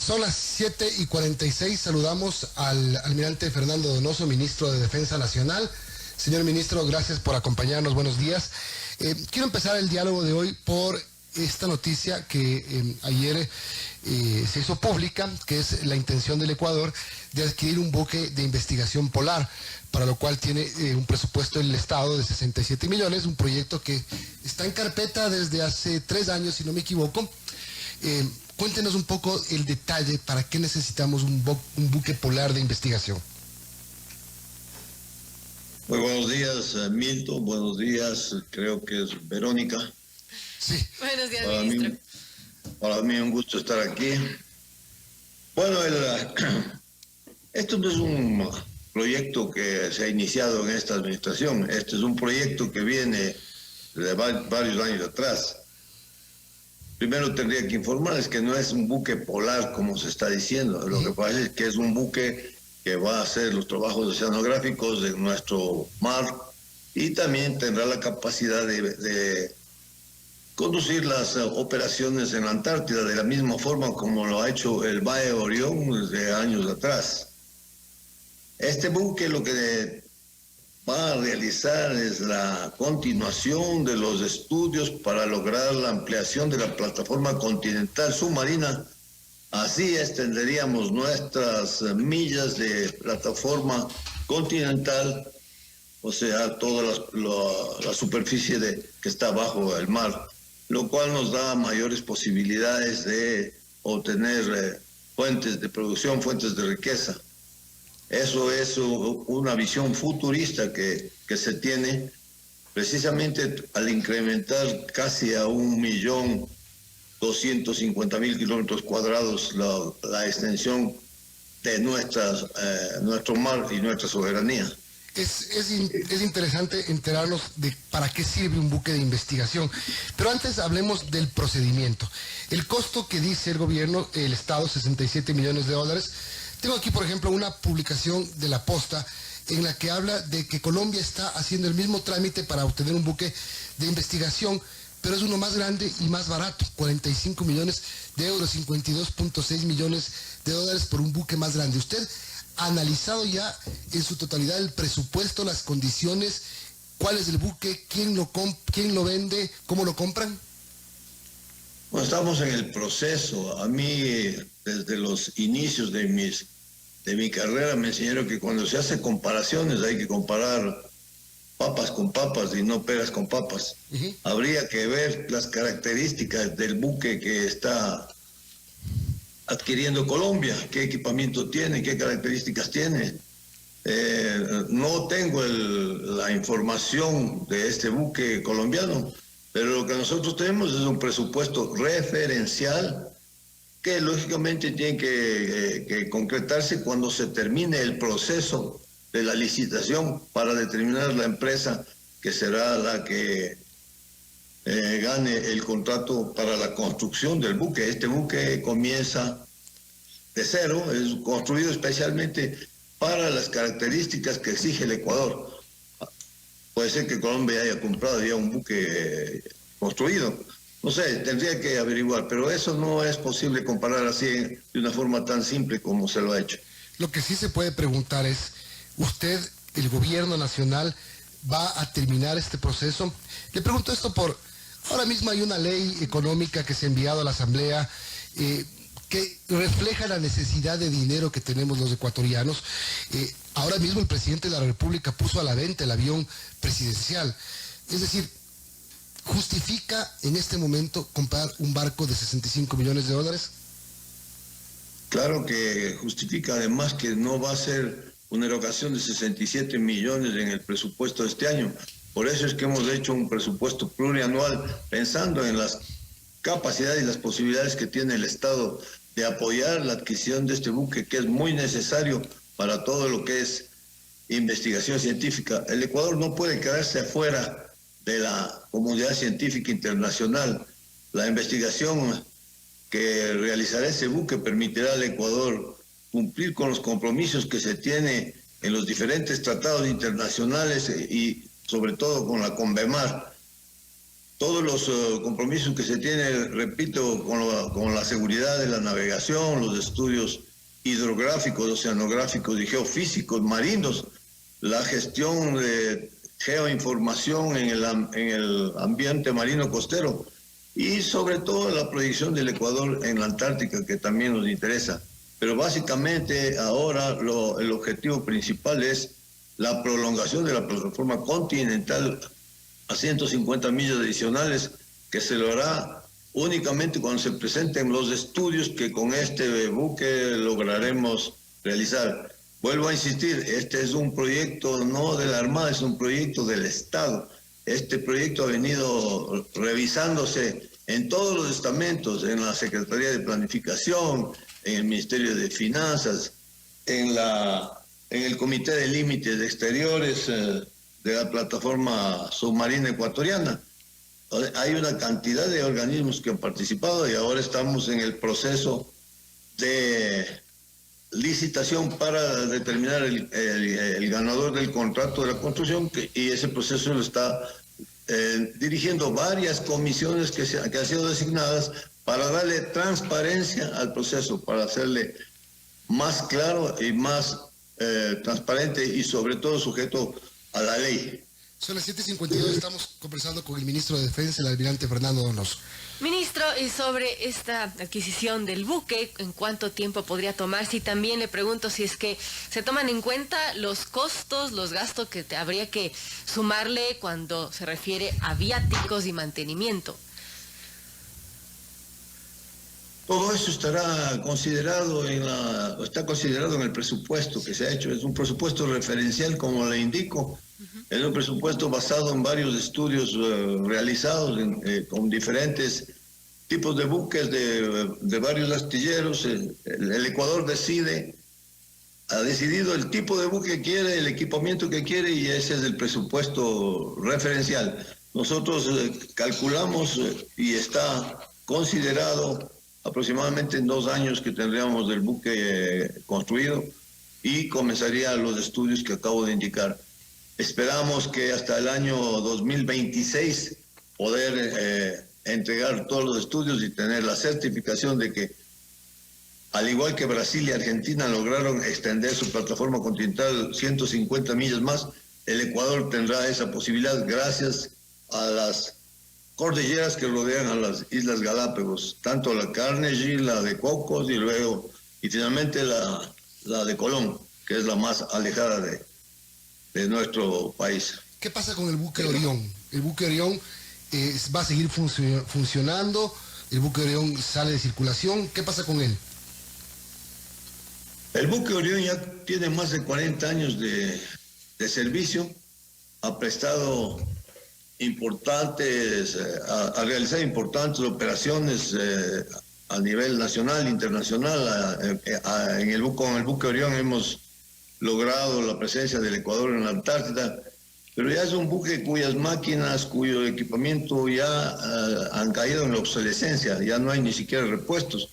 Son las 7:46. Saludamos al almirante Fernando Donoso, ministro de Defensa Nacional. Señor ministro, gracias por acompañarnos. Buenos días. Quiero empezar el diálogo de hoy por esta noticia que ayer se hizo pública, que es la intención del Ecuador de adquirir un buque de investigación polar, para lo cual tiene un presupuesto del Estado de 67 millones, un proyecto que está en carpeta desde hace 3 años, si no me equivoco. Cuéntenos un poco el detalle, ¿para qué necesitamos un buque polar de investigación? Muy buenos días, Milton. Buenos días, creo que es Verónica. Sí. Buenos días, ministro. Para mí un gusto estar aquí. Bueno, esto no es un proyecto que se ha iniciado en esta administración. Este es un proyecto que viene de varios años atrás. Primero tendría que informarles que no es un buque polar como se está diciendo. Lo que pasa es que es un buque que va a hacer los trabajos oceanográficos de nuestro mar y también tendrá la capacidad de conducir las operaciones en la Antártida de la misma forma como lo ha hecho el Valle Orión desde años atrás. Este buque lo que va a realizar es la continuación de los estudios para lograr la ampliación de la plataforma continental submarina. Así extenderíamos nuestras millas de plataforma continental, o sea, toda la superficie que está bajo el mar, lo cual nos da mayores posibilidades de obtener fuentes de producción, fuentes de riqueza. Eso es una visión futurista que se tiene precisamente al incrementar casi a 1.250.000 kilómetros cuadrados la extensión de nuestro mar y nuestra soberanía. Es interesante enterarnos de para qué sirve un buque de investigación, pero antes hablemos del procedimiento. El costo que dice el gobierno, el Estado, 67 millones de dólares. Tengo aquí, por ejemplo, una publicación de La Posta en la que habla de que Colombia está haciendo el mismo trámite para obtener un buque de investigación, pero es uno más grande y más barato, 45 millones de euros, 52.6 millones de dólares por un buque más grande. ¿Usted ha analizado ya en su totalidad el presupuesto, las condiciones, cuál es el buque, quién lo vende, cómo lo compran? Bueno, estamos en el proceso. A mí, desde los inicios de mi carrera, me enseñaron que cuando se hace comparaciones hay que comparar papas con papas y no peras con papas. Habría que ver las características del buque que está adquiriendo Colombia, qué equipamiento tiene, qué características tiene. No tengo la información de este buque colombiano, pero lo que nosotros tenemos es un presupuesto referencial que lógicamente tiene que concretarse cuando se termine el proceso de la licitación para determinar la empresa que será la que gane el contrato para la construcción del buque. Este buque comienza de cero, es construido especialmente para las características que exige el Ecuador. Puede ser que Colombia haya comprado ya un buque construido. No sé, tendría que averiguar, pero eso no es posible comparar así de una forma tan simple como se lo ha hecho. Lo que sí se puede preguntar es, ¿usted, el gobierno nacional, va a terminar este proceso? Le pregunto esto ahora mismo hay una ley económica que se ha enviado a la Asamblea que refleja la necesidad de dinero que tenemos los ecuatorianos. Ahora mismo el presidente de la República puso a la venta el avión presidencial. Es decir, ¿justifica en este momento comprar un barco de 65 millones de dólares? Claro que justifica, además que no va a ser una erogación de 67 millones en el presupuesto de este año. Por eso es que hemos hecho un presupuesto plurianual pensando en las capacidades y las posibilidades que tiene el Estado de apoyar la adquisición de este buque, que es muy necesario para todo lo que es investigación científica. El Ecuador no puede quedarse afuera de la comunidad científica internacional. La investigación que realizará ese buque permitirá al Ecuador cumplir con los compromisos que se tiene en los diferentes tratados internacionales y sobre todo con la CONVEMAR. todos los compromisos que se tienen, repito, con la seguridad de la navegación, los estudios hidrográficos, oceanográficos y geofísicos marinos, la gestión de geoinformación en el ambiente marino costero y sobre todo la proyección del Ecuador en la Antártica, que también nos interesa. Pero básicamente ahora el objetivo principal es la prolongación de la plataforma continental a 150 millas adicionales, que se lo hará únicamente cuando se presenten los estudios que con este buque lograremos realizar. Vuelvo a insistir, este es un proyecto no de la Armada, es un proyecto del Estado. Este proyecto ha venido revisándose en todos los estamentos, en la Secretaría de Planificación, en el Ministerio de Finanzas, en el Comité de Límites Exteriores de la Plataforma Submarina Ecuatoriana. Hay una cantidad de organismos que han participado y ahora estamos en el proceso de licitación para determinar el ganador del contrato de la construcción, y ese proceso lo está dirigiendo varias comisiones que han sido designadas para darle transparencia al proceso, para hacerle más claro y más transparente y sobre todo sujeto a la ley. Son las 7:52, estamos conversando con el ministro de Defensa, el almirante Fernando Donoso. Ministro, y sobre esta adquisición del buque, ¿en cuánto tiempo podría tomarse? Y también le pregunto si es que se toman en cuenta los costos, los gastos que habría que sumarle cuando se refiere a viáticos y mantenimiento. Todo eso estará considerado está considerado en el presupuesto que se ha hecho. Es un presupuesto referencial, como le indico. Es un presupuesto basado en varios estudios realizados con diferentes tipos de buques de varios astilleros. El Ecuador ha decidido el tipo de buque que quiere, el equipamiento que quiere, y ese es el presupuesto referencial. Nosotros calculamos y está considerado aproximadamente en 2 años que tendríamos el buque construido y comenzarían los estudios que acabo de indicar. Esperamos que hasta el año 2026 poder entregar todos los estudios y tener la certificación de que, al igual que Brasil y Argentina lograron extender su plataforma continental 150 millas más, el Ecuador tendrá esa posibilidad gracias a las cordilleras que rodean a las Islas Galápagos, tanto la Carnegie, la de Cocos y finalmente la de Colón, que es la más alejada de nuestro país. ¿Qué pasa con el buque Orión? El buque Orión va a seguir funcionando, el buque Orión sale de circulación, ¿qué pasa con él? El buque Orión ya tiene más de 40 años de servicio, ha prestado importantes, a realizar importantes operaciones a nivel nacional, internacional. Con el buque Orión hemos logrado la presencia del Ecuador en la Antártida, pero ya es un buque cuyas máquinas, cuyo equipamiento ya han caído en la obsolescencia, ya no hay ni siquiera repuestos.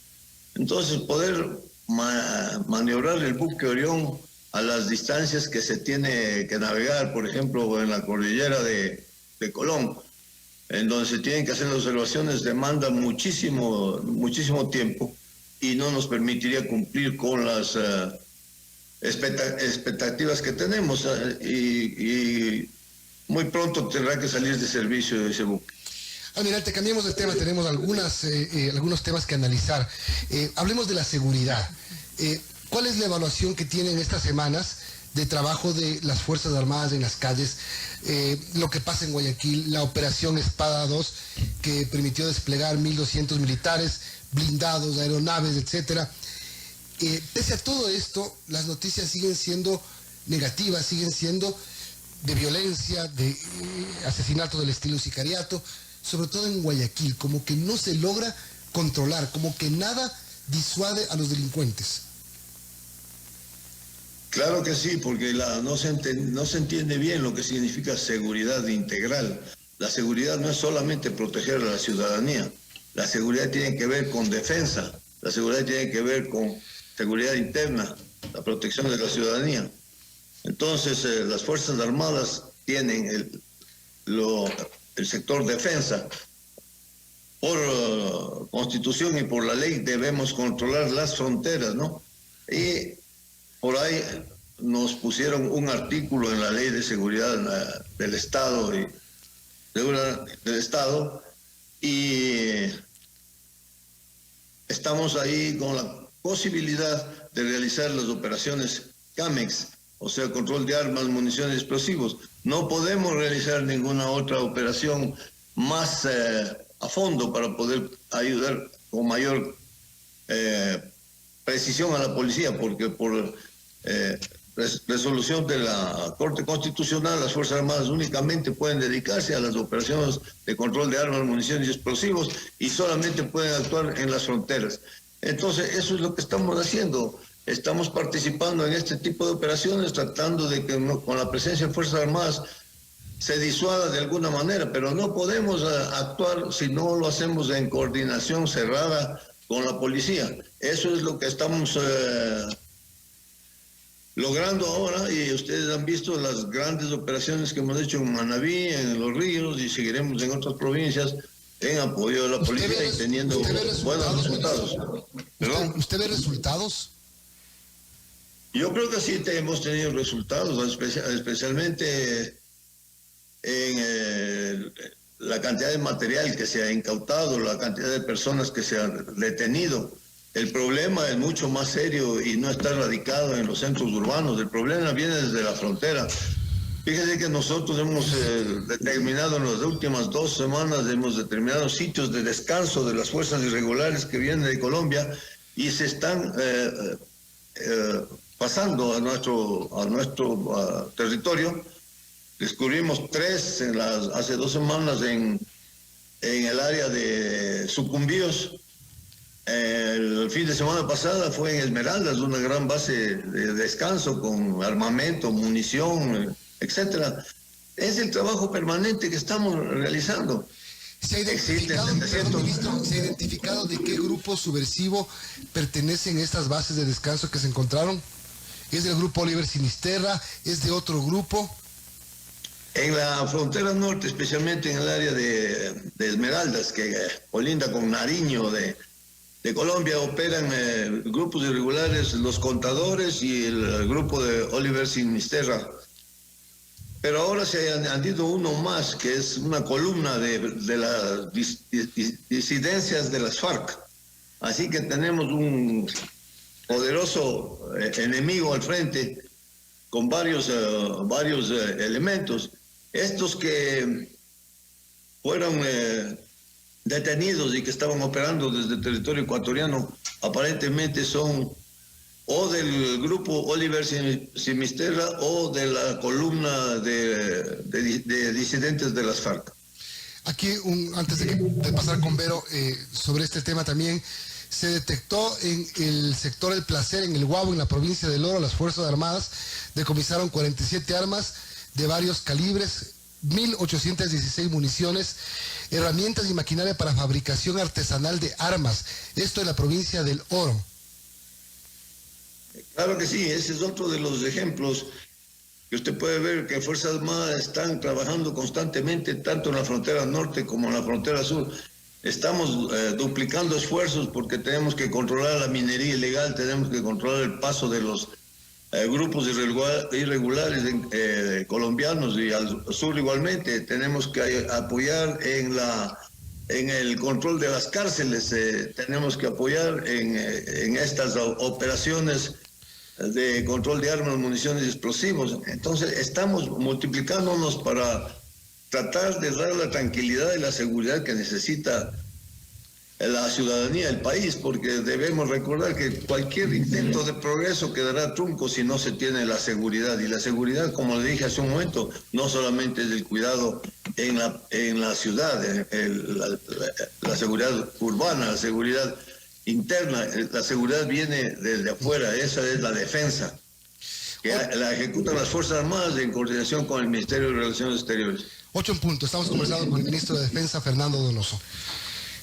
Entonces, poder maniobrar el buque Orión a las distancias que se tiene que navegar, por ejemplo, en la cordillera de Colón, en donde se tienen que hacer las observaciones, demanda muchísimo tiempo y no nos permitiría cumplir con las expectativas que tenemos, y muy pronto tendrá que salir de servicio ese buque. Almirante, cambiemos de tema, tenemos algunos temas que analizar. Hablemos de la seguridad. ¿Cuál es la evaluación que tienen estas semanas de trabajo de las Fuerzas Armadas en las calles? Lo que pasa en Guayaquil, la operación Espada 2, que permitió desplegar 1.200 militares, blindados, aeronaves, etcétera. Pese a todo esto, las noticias siguen siendo negativas, siguen siendo de violencia, de asesinato del estilo sicariato, sobre todo en Guayaquil, como que no se logra controlar, como que nada disuade a los delincuentes. Claro que sí, porque no se entiende bien lo que significa seguridad integral. La seguridad no es solamente proteger a la ciudadanía, la seguridad tiene que ver con defensa, la seguridad tiene que ver con seguridad interna, la protección de la ciudadanía. Entonces, las Fuerzas Armadas tienen el sector defensa. Por constitución y por la ley debemos controlar las fronteras, ¿no? Y por ahí nos pusieron un artículo en la ley de seguridad del Estado y estamos ahí con la posibilidad de realizar las operaciones CAMEX, o sea, control de armas, municiones y explosivos. No podemos realizar ninguna otra operación más a fondo para poder ayudar con mayor precisión a la policía, porque por resolución de la Corte Constitucional, las Fuerzas Armadas únicamente pueden dedicarse a las operaciones de control de armas, municiones y explosivos y solamente pueden actuar en las fronteras. Entonces, eso es lo que estamos haciendo. Estamos participando en este tipo de operaciones, tratando de que con la presencia de Fuerzas Armadas se disuada de alguna manera, pero no podemos actuar si no lo hacemos en coordinación cerrada con la policía. Eso es lo que estamos logrando ahora, y ustedes han visto las grandes operaciones que hemos hecho en Manabí, en Los Ríos, y seguiremos en otras provincias en apoyo de la policía y teniendo buenos resultados. ¿Usted ve resultados? Yo creo que sí hemos tenido resultados, especialmente en la cantidad de material que se ha incautado, la cantidad de personas que se han detenido. El problema es mucho más serio y no está radicado en los centros urbanos. El problema viene desde la frontera. Fíjense que nosotros hemos determinado en las últimas 2 semanas, hemos determinado sitios de descanso de las fuerzas irregulares que vienen de Colombia y se están pasando a nuestro territorio. Descubrimos 3 hace 2 semanas en el área de Sucumbíos. El fin de semana pasada fue en Esmeraldas, una gran base de descanso con armamento, munición, etcétera. Es el trabajo permanente que estamos realizando. ¿Se ha identificado de qué grupo subversivo pertenecen estas bases de descanso que se encontraron? ¿Es del grupo Oliver Sinisterra? ¿Es de otro grupo? En la frontera norte, especialmente en el área de Esmeraldas, que colinda con Nariño de Colombia, operan grupos irregulares, los Contadores y el grupo de Oliver Sinisterra. Pero ahora se ha añadido uno más, que es una columna de las disidencias de las FARC. Así que tenemos un poderoso enemigo al frente con varios elementos. Estos que fueron detenidos y que estaban operando desde el territorio ecuatoriano aparentemente son o del grupo Oliver Sinisterra o de la columna de disidentes de las FARC. Aquí, antes de pasar con Vero, sobre este tema también, se detectó en el sector El Placer, en el Guabo, en la provincia del Oro, las Fuerzas Armadas decomisaron 47 armas de varios calibres, 1.816 municiones, herramientas y maquinaria para fabricación artesanal de armas. Esto en la provincia del Oro. Claro que sí, ese es otro de los ejemplos que usted puede ver que Fuerzas Armadas están trabajando constantemente, tanto en la frontera norte como en la frontera sur. Estamos duplicando esfuerzos porque tenemos que controlar la minería ilegal, tenemos que controlar el paso de los grupos irregulares colombianos, y al sur igualmente. Tenemos que apoyar en el control de las cárceles, tenemos que apoyar en estas operaciones de control de armas, municiones y explosivos. Entonces estamos multiplicándonos para tratar de dar la tranquilidad y la seguridad que necesita la ciudadanía del país, porque debemos recordar que cualquier intento de progreso quedará trunco si no se tiene la seguridad. Y la seguridad, como le dije hace un momento, no solamente es el cuidado en la ciudad, la seguridad urbana, la seguridad interna, la seguridad viene desde afuera, esa es la defensa, que la ejecutan las Fuerzas Armadas en coordinación con el Ministerio de Relaciones Exteriores. 8 en punto, estamos conversando con el ministro de Defensa, Fernando Donoso.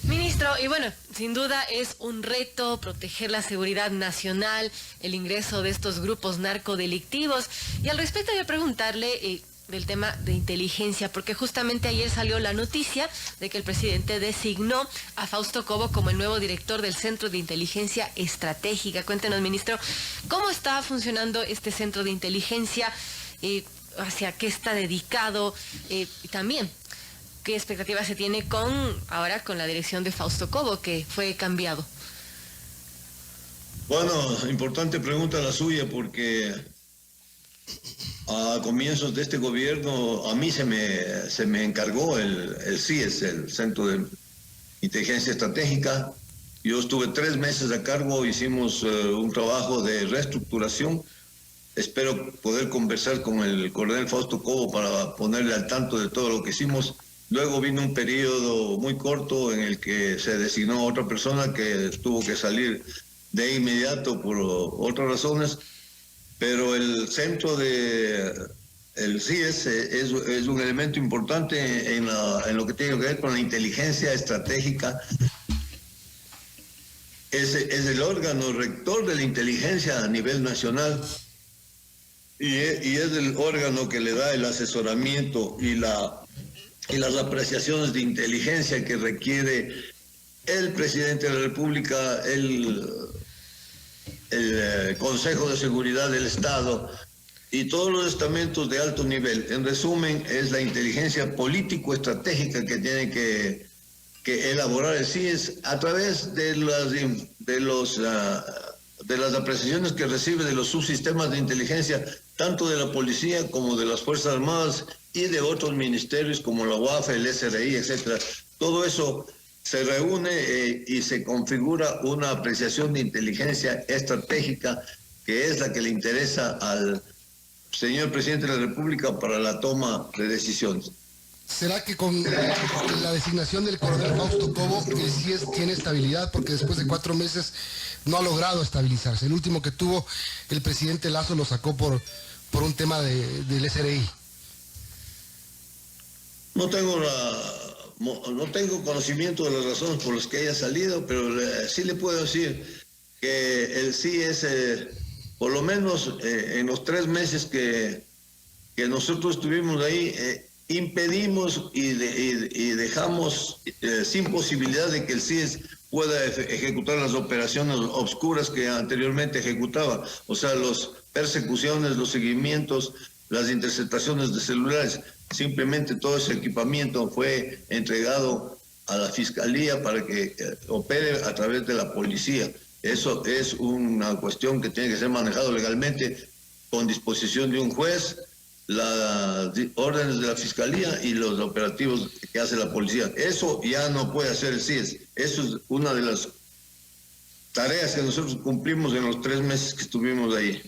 Ministro, y bueno, sin duda es un reto proteger la seguridad nacional, el ingreso de estos grupos narcodelictivos. Y al respecto, yo preguntarle, del tema de inteligencia, porque justamente ayer salió la noticia de que el presidente designó a Fausto Cobo como el nuevo director del Centro de Inteligencia Estratégica. Cuéntenos, ministro, ¿cómo está funcionando este centro de inteligencia? ¿Hacia qué está dedicado? Y también, ¿qué expectativa se tiene ahora con la dirección de Fausto Cobo, que fue cambiado? Bueno, importante pregunta la suya, porque a comienzos de este gobierno a mí se me encargó el CIES, el Centro de Inteligencia Estratégica. Yo estuve 3 meses a cargo, hicimos un trabajo de reestructuración. Espero poder conversar con el coronel Fausto Cobo para ponerle al tanto de todo lo que hicimos. Luego vino un periodo muy corto en el que se designó a otra persona que tuvo que salir de inmediato por otras razones, pero el centro el CIES es un elemento importante en lo que tiene que ver con la inteligencia estratégica. Es el órgano rector de la inteligencia a nivel nacional y es el órgano que le da el asesoramiento y las apreciaciones de inteligencia que requiere el presidente de la República, el Consejo de Seguridad del Estado y todos los estamentos de alto nivel. En resumen, es la inteligencia político-estratégica que tiene que elaborar el CIES a través de las apreciaciones que recibe de los subsistemas de inteligencia, tanto de la policía como de las Fuerzas Armadas y de otros ministerios como la UAF, el SRI, etcétera. Todo eso se reúne y se configura una apreciación de inteligencia estratégica que es la que le interesa al señor presidente de la República para la toma de decisiones. ¿Será que con la designación del coronel Fausto Cobo el CIES tiene estabilidad? Porque después de 4 meses no ha logrado estabilizarse. El último que tuvo el presidente Lasso lo sacó por un tema del SRI. No tengo conocimiento de las razones por las que haya salido, pero sí le puedo decir que el CIES, por lo menos en los 3 meses que nosotros estuvimos ahí, impedimos y dejamos sin posibilidad de que el CIES pueda ejecutar las operaciones obscuras que anteriormente ejecutaba, o sea, las persecuciones, los seguimientos, las interceptaciones de celulares. Simplemente todo ese equipamiento fue entregado a la Fiscalía para que opere a través de la policía. Eso es una cuestión que tiene que ser manejado legalmente con disposición de un juez, las órdenes de la Fiscalía y los operativos que hace la policía. Eso ya no puede hacer el CIES. Eso es una de las tareas que nosotros cumplimos en los 3 meses que estuvimos ahí.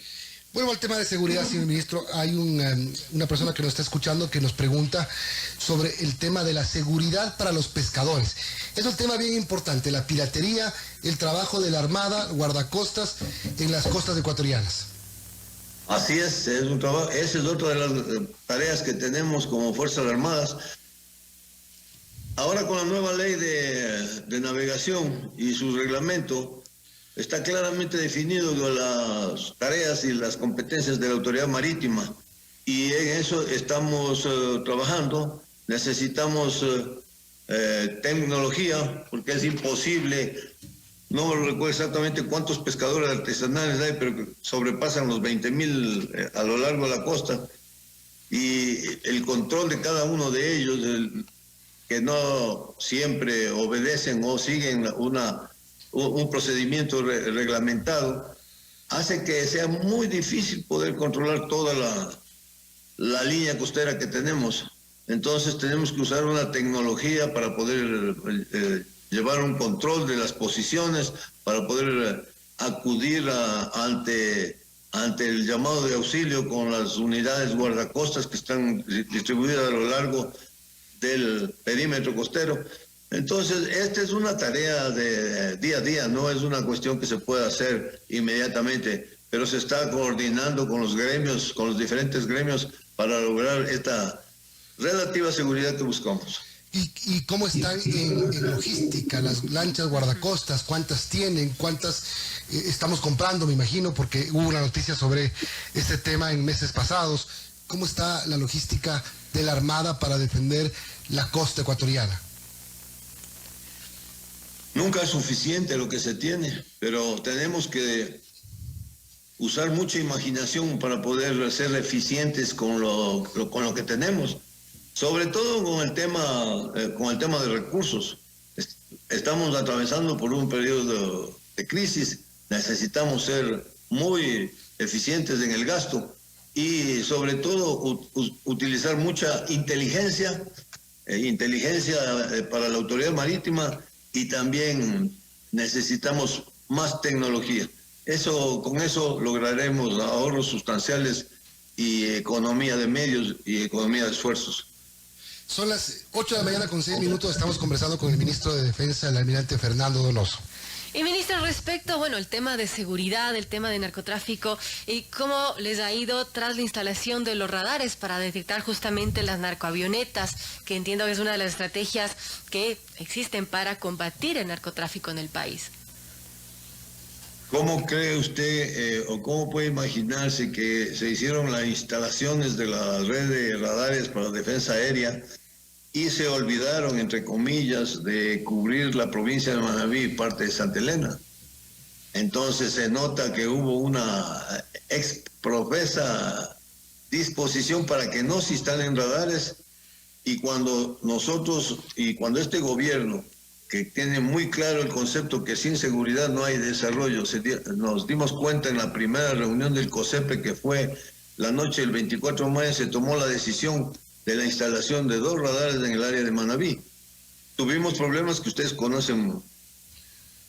Vuelvo al tema de seguridad, señor ministro. Hay una persona que nos está escuchando que nos pregunta sobre el tema de la seguridad para los pescadores. Es un tema bien importante, la piratería, el trabajo de la Armada, guardacostas en las costas ecuatorianas. Así es un trabajo. Esa es otra de las tareas que tenemos como Fuerzas Armadas. Ahora con la nueva ley de navegación y su reglamento, está claramente definido las tareas y las competencias de la autoridad marítima y en eso estamos trabajando. Necesitamos tecnología porque es imposible, no recuerdo exactamente cuántos pescadores artesanales hay, pero que sobrepasan los 20,000 a lo largo de la costa y el control de cada uno de ellos, que no siempre obedecen o siguen un procedimiento reglamentado, hace que sea muy difícil poder controlar toda la línea costera que tenemos. Entonces tenemos que usar una tecnología para poder llevar un control de las posiciones, para poder acudir ante el llamado de auxilio con las unidades guardacostas que están distribuidas a lo largo del perímetro costero. Entonces, esta es una tarea de día a día, no es una cuestión que se pueda hacer inmediatamente, pero se está coordinando con los gremios, con los diferentes gremios, para lograr esta relativa seguridad que buscamos. ¿Y cómo están en logística las lanchas guardacostas? ¿Cuántas tienen? ¿Cuántas estamos comprando, me imagino? Porque hubo una noticia sobre este tema en meses pasados. cómo está la logística de la Armada para defender la costa ecuatoriana? Nunca es suficiente lo que se tiene, pero tenemos que usar mucha imaginación para poder ser eficientes con lo que tenemos, sobre todo con el tema de recursos. Estamos atravesando por un periodo de crisis, necesitamos ser muy eficientes en el gasto y sobre todo utilizar mucha inteligencia para la autoridad marítima, y también necesitamos más tecnología. Con eso lograremos ahorros sustanciales y economía de medios y economía de esfuerzos. Son las 8:06 a.m, estamos conversando con el ministro de Defensa, el almirante Fernando Donoso. Y ministro, respecto, el tema de seguridad, el tema de narcotráfico, y cómo les ha ido tras la instalación de los radares para detectar justamente las narcoavionetas, que entiendo que es una de las estrategias que existen para combatir el narcotráfico en el país. ¿Cómo cree usted o cómo puede imaginarse que se hicieron las instalaciones de la red de radares para defensa aérea y se olvidaron, entre comillas, de cubrir la provincia de Manabí y parte de Santa Elena? Entonces se nota que hubo una profesa disposición para que no se instalen radares, y cuando este gobierno, que tiene muy claro el concepto que sin seguridad no hay desarrollo, nos dimos cuenta en la primera reunión del COSEPE, que fue la noche del 24 de mayo, se tomó la decisión de la instalación de 2 radares en el área de Manabí. Tuvimos problemas que ustedes conocen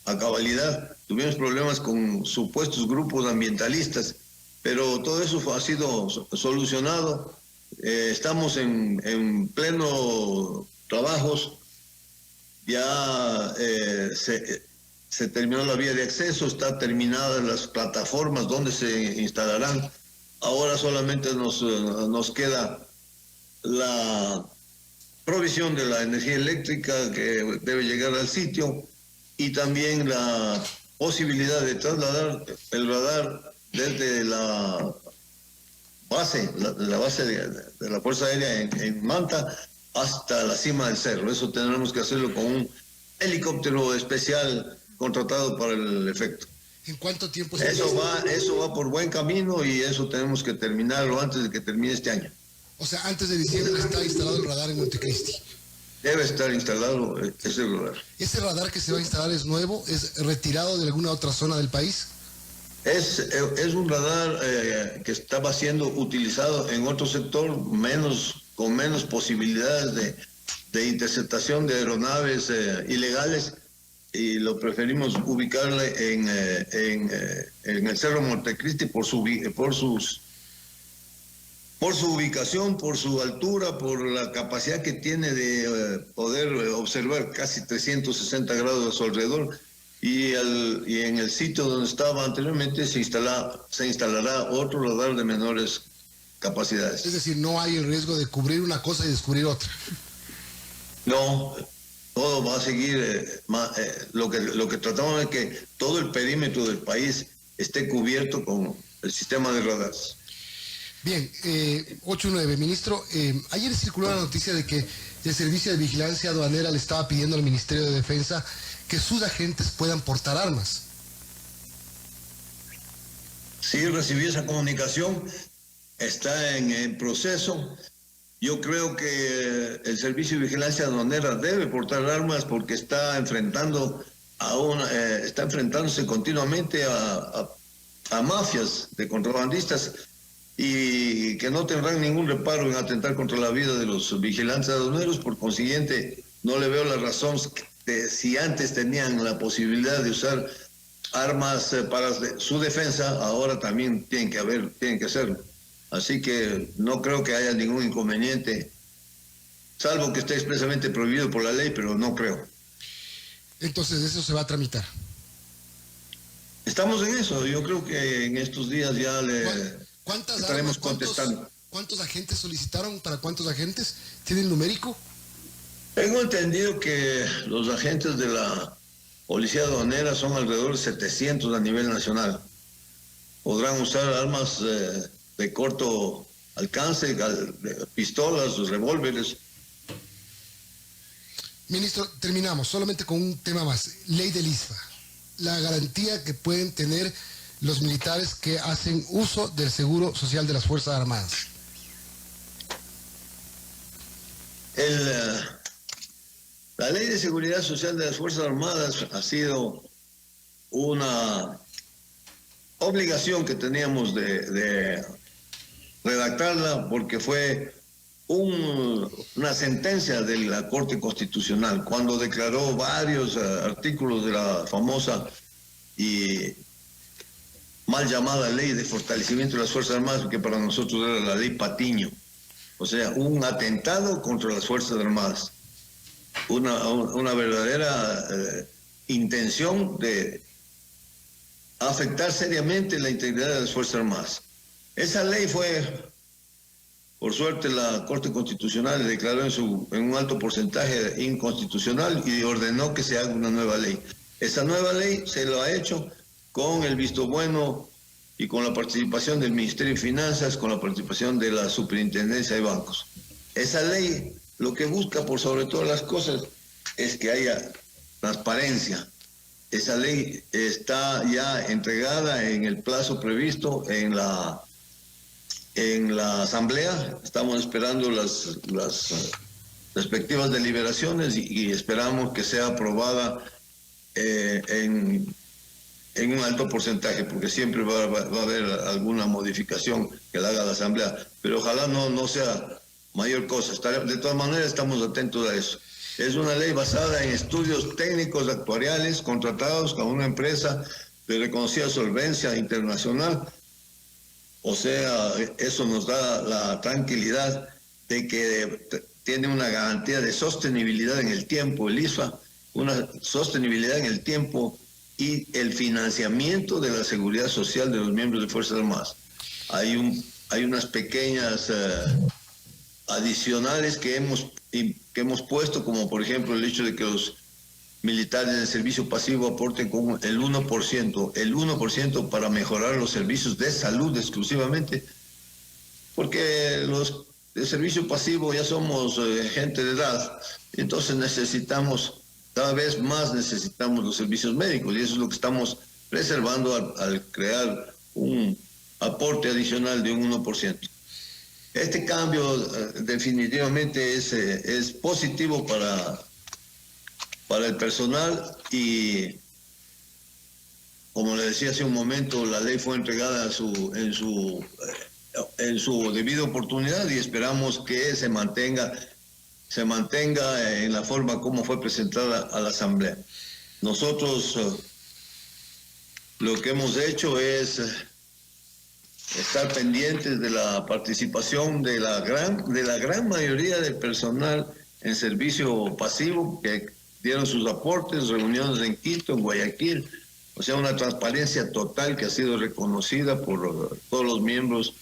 a cabalidad, tuvimos problemas con supuestos grupos ambientalistas, pero todo eso ha sido solucionado. Estamos en pleno trabajos, ya se terminó la vía de acceso, está terminadas las plataformas donde se instalarán. Ahora solamente nos queda la provisión de la energía eléctrica que debe llegar al sitio, y también la posibilidad de trasladar el radar desde la base de la Fuerza Aérea en Manta hasta la cima del cerro. Eso tendremos que hacerlo con un helicóptero especial contratado para el efecto. ¿En cuánto tiempo eso va por buen camino, y eso tenemos que terminarlo antes de que termine este año? O sea, antes de diciembre está instalado el radar en Montecristi. Debe estar instalado ese radar. ¿Ese radar que se va a instalar es nuevo? ¿Es retirado de alguna otra zona del país? Es un radar que estaba siendo utilizado en otro sector con menos posibilidades de interceptación de aeronaves ilegales, y lo preferimos ubicarle en el Cerro Montecristi por su ubicación, por su altura, por la capacidad que tiene de poder observar casi 360 grados a su alrededor, y en el sitio donde estaba anteriormente se instalará otro radar de menores capacidades. Es decir, no hay el riesgo de cubrir una cosa y descubrir otra. No, todo va a seguir, lo que tratamos es que todo el perímetro del país esté cubierto con el sistema de radares. Bien, 8:09, ministro, ayer circuló la noticia de que el Servicio de Vigilancia Aduanera le estaba pidiendo al Ministerio de Defensa que sus agentes puedan portar armas. Sí, recibí esa comunicación, está en proceso. Yo creo que el Servicio de Vigilancia Aduanera debe portar armas porque está enfrentándose continuamente a mafias de contrabandistas, y que no tendrán ningún reparo en atentar contra la vida de los vigilantes aduaneros. Por consiguiente, no le veo la razón de, si antes tenían la posibilidad de usar armas para su defensa, ahora también tienen que hacerlo. Así que no creo que haya ningún inconveniente, salvo que esté expresamente prohibido por la ley, pero no creo. Entonces, eso se va a tramitar. Estamos en eso. Yo creo que en estos días ya estaremos contestando. ¿Cuántos agentes solicitaron? ¿Para cuántos agentes? ¿Tiene el numérico? Tengo entendido que los agentes de la Policía Aduanera son alrededor de 700 a nivel nacional. Podrán usar armas de corto alcance, pistolas, revólveres. Ministro, terminamos solamente con un tema más. Ley del ISFA. La garantía que pueden tener los militares que hacen uso del seguro social de las Fuerzas Armadas. La Ley de Seguridad Social de las Fuerzas Armadas ha sido una obligación que teníamos de redactarla porque fue una sentencia de la Corte Constitucional cuando declaró varios artículos de la famosa y mal llamada Ley de Fortalecimiento de las Fuerzas Armadas, que para nosotros era la Ley Patiño. O sea, un atentado contra las Fuerzas Armadas. Una verdadera intención de afectar seriamente la integridad de las Fuerzas Armadas. Esa ley fue, por suerte, la Corte Constitucional declaró en un alto porcentaje inconstitucional y ordenó que se haga una nueva ley. Esa nueva ley se lo ha hecho con el visto bueno y con la participación del Ministerio de Finanzas, con la participación de la Superintendencia de Bancos. Esa ley lo que busca, por sobre todas las cosas, es que haya transparencia. Esa ley está ya entregada en el plazo previsto en la Asamblea. Estamos esperando las respectivas deliberaciones y esperamos que sea aprobada en un alto porcentaje, porque siempre va a haber alguna modificación que la haga la Asamblea, pero ojalá no sea mayor cosa. De todas maneras estamos atentos a eso. Es una ley basada en estudios técnicos actuariales contratados con una empresa de reconocida solvencia internacional. O sea, eso nos da la tranquilidad de que tiene una garantía de sostenibilidad en el tiempo, el ISFA, una sostenibilidad en el tiempo y el financiamiento de la seguridad social de los miembros de Fuerzas Armadas. Hay unas pequeñas adicionales que hemos puesto, como por ejemplo el hecho de que los militares en el servicio pasivo aporten con el 1% para mejorar los servicios de salud exclusivamente, porque los de servicio pasivo ya somos gente de edad, entonces cada vez más necesitamos los servicios médicos, y eso es lo que estamos preservando al crear un aporte adicional de un 1%. Este cambio definitivamente es positivo para el personal y, como le decía hace un momento, la ley fue entregada en su debida oportunidad y esperamos que se mantenga en la forma como fue presentada a la Asamblea. Nosotros lo que hemos hecho es estar pendientes de la participación de la gran mayoría del personal en servicio pasivo que dieron sus aportes, reuniones en Quito, en Guayaquil, o sea, una transparencia total que ha sido reconocida por todos los miembros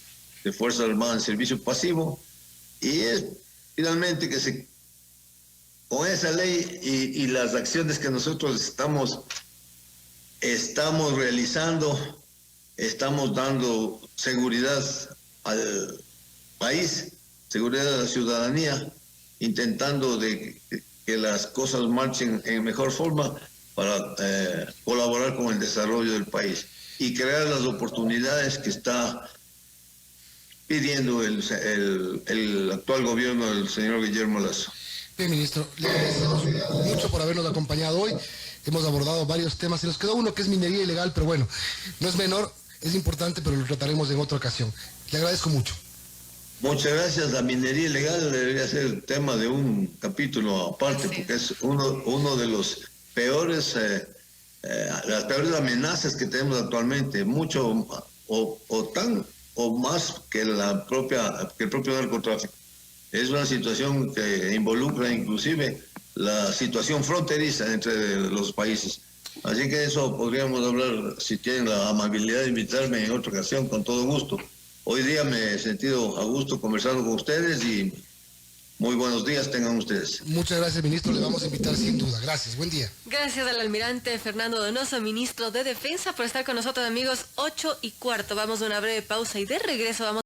de Fuerzas Armadas en servicio pasivo, y es finalmente que con esa ley y las acciones que nosotros estamos realizando, estamos dando seguridad al país, seguridad a la ciudadanía, intentando de que las cosas marchen en mejor forma para colaborar con el desarrollo del país y crear las oportunidades que está pidiendo el actual gobierno del señor Guillermo Lasso. Bien, ministro, le agradecemos mucho por habernos acompañado hoy. Hemos abordado varios temas y nos quedó uno que es minería ilegal, pero bueno, no es menor, es importante, pero lo trataremos en otra ocasión. Le agradezco mucho. Muchas gracias. La minería ilegal debería ser tema de un capítulo aparte, porque es uno de los peores, las peores amenazas que tenemos actualmente, mucho o más que el propio narcotráfico. Es una situación que involucra inclusive la situación fronteriza entre los países. Así que eso podríamos hablar, si tienen la amabilidad de invitarme en otra ocasión, con todo gusto. Hoy día me he sentido a gusto conversando con ustedes y muy buenos días tengan ustedes. Muchas gracias, ministro. Le vamos a invitar sin duda. Gracias. Buen día. Gracias al almirante Fernando Donoso, ministro de Defensa, por estar con nosotros, amigos. 8:15. Vamos a una breve pausa y de regreso vamos